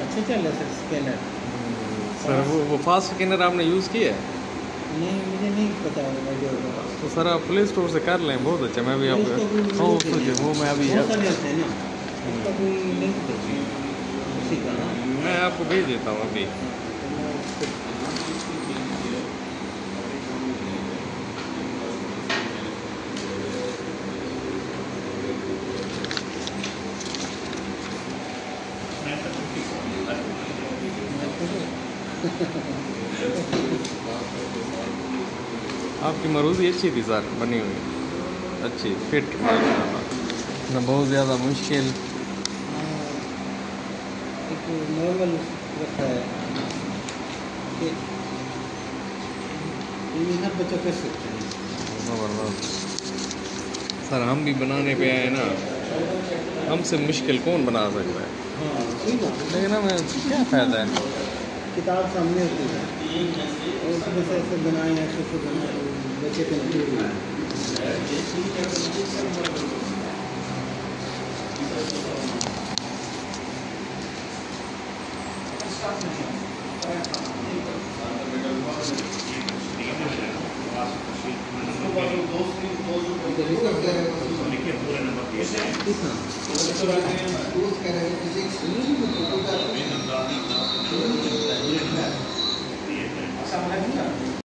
अच्छा चल रहा सर स्कैनर। सर वो फास्ट स्कैनर आपने यूज़ किया है? नहीं मुझे नहीं पता होगा जो होगा। तो सर आप प्ले स्टोर से कर लें, बहुत अच्छा। मैं भी प्ले आपको स्टोर पे हाँ वो चाहिए, वो मैं अभी बहुत सारे होते हैं ना, उसका कोई लिंक चाहिए उसी का ना। मैं आपको भेज देता हूँ अभी। तो मैं उसको आपकी मरूज़ी अच्छी थी सर, बनी हुई अच्छी फिट ना बहुत ज़्यादा मुश्किल। एक नॉर्मल रखा है कि ये हर बच्चा कर सकते हैं। ज़बरदस्त सर, हम भी बनाने पे आए ना, हमसे मुश्किल कौन बना सकता है। हाँ सही बात है। लेकिन हमें क्या फ़ायदा है। किताब सामने होती है और उसमें से ऐसे बनाए ऐसे ऐसे बनाए बच्चे कंफ्यूज हुए। कितना